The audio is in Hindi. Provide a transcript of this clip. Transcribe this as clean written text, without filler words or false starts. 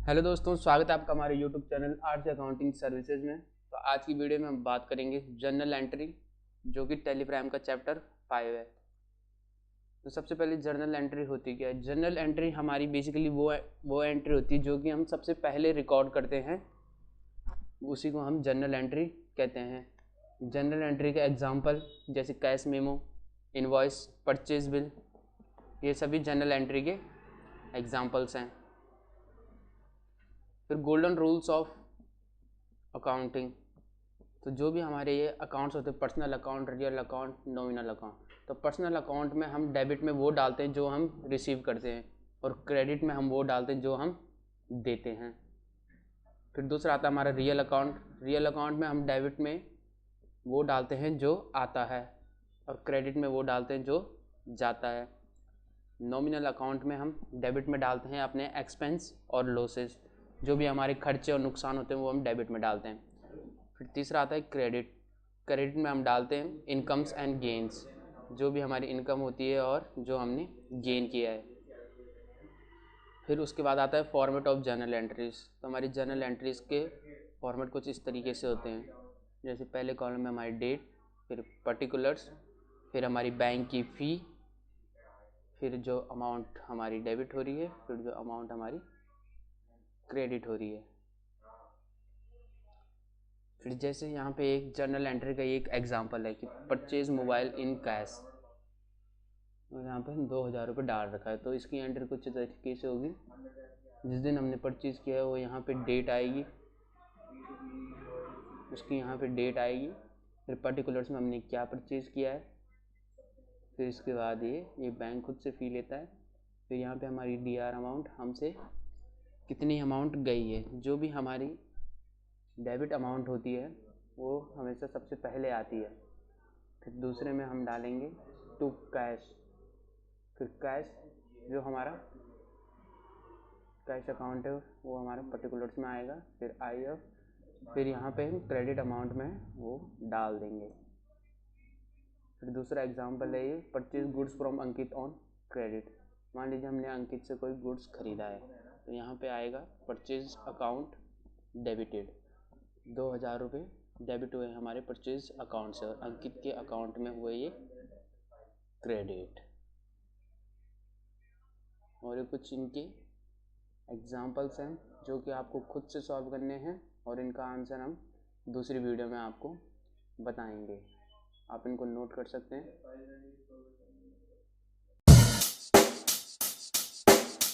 हेलो दोस्तों, स्वागत है आपका हमारे YouTube channel arts accounting services में। तो आज की वीडियो में हम बात करेंगे जर्नल एंट्री, जो कि टेलीग्राम का चैप्टर 5 है। तो सबसे पहले जर्नल एंट्री होती क्या है? जर्नल एंट्री हमारी बेसिकली वो एंट्री होती है जो कि हम सबसे पहले रिकॉर्ड करते हैं, उसी को हम जर्नल एंट्री कहते हैं। जर्नल एंट्री का एग्जांपल जैसे cash memo, invoice, purchase bill, ये सभी जर्नल एंट्री के एग्जांपल्स हैं। फिर गोल्डन रूल्स ऑफ अकाउंटिंग, तो जो भी हमारे ये अकाउंट्स होते हैं, personal account, real account, nominal account. तो पर्सनल अकाउंट में हम डेबिट में वो डालते हैं जो हम रिसीव करते हैं, और क्रेडिट में हम वो डालते हैं जो हम देते हैं। फिर दूसरा आता है हमारा रियल अकाउंट। रियल अकाउंट में हम डेबिट में वो डालते हैं जो आता है, और क्रेडिट में वो डालते हैं जो जाता है। नॉमिनल अकाउंट में हम डेबिट में डालते हैं अपने एक्सपेंस और लॉसेज, जो भी हमारे खर्चे और नुकसान होते हैं वो हम डेबिट में डालते हैं। फिर तीसरा आता है क्रेडिट। क्रेडिट में हम डालते हैं इनकम्स एंड गेन्स, जो भी हमारी इनकम होती है और जो हमने गेन किया है। फिर उसके बाद आता है फॉर्मेट ऑफ जर्नल एंट्रीज। तो हमारी जर्नल एंट्रीज के फॉर्मेट कुछ इस तरीके से होते हैं, जैसे पहले कॉलम में हमारी डेट, फिर पर्टिकुलर्स, फिर हमारी बैंक की फ़ी, फिर जो अमाउंट हमारी डेबिट हो रही है, फिर जो अमाउंट हमारी क्रेडिट हो रही है। फिर जैसे यहाँ पे एक जर्नल एंट्री का एक एग्जांपल है कि परचेज मोबाइल इन कैश, तो यहाँ पे 2000 रुपये डाल रखा है। तो इसकी एंट्री कुछ तरीके से होगी, जिस दिन हमने परचेज़ किया है वो यहाँ पे डेट आएगी, उसकी यहाँ पे डेट आएगी, फिर पर्टिकुलर्स में हमने क्या परचेज़ किया है, फिर इसके बाद ये बैंक खुद से फ़ी लेता है। फिर यहाँ पे हमारी DR अमाउंट, हमसे कितनी अमाउंट गई है। जो भी हमारी डेबिट अमाउंट होती है वो हमेशा सबसे पहले आती है। फिर दूसरे में हम डालेंगे टू कैश। फिर कैश, जो हमारा कैश अकाउंट है वो हमारा पर्टिकुलर्स में आएगा, फिर IF, फिर यहाँ पे हम क्रेडिट अमाउंट में वो डाल देंगे। फिर दूसरा एग्जांपल है ये purchase goods from Ankit on credit. मान लीजिए हमने अंकित से कोई गुड्स खरीदा है, तो यहाँ पे आएगा परचेज अकाउंट डेबिटेड, 2000 रुपये डेबिट हुए हमारे परचेज अकाउंट से, और अंकित के अकाउंट में हुए ये क्रेडिट। और ये कुछ इनके एग्जाम्पल्स हैं जो कि आपको खुद से सॉल्व करने हैं, और इनका आंसर हम दूसरी वीडियो में आपको बताएंगे। आप इनको नोट कर सकते हैं।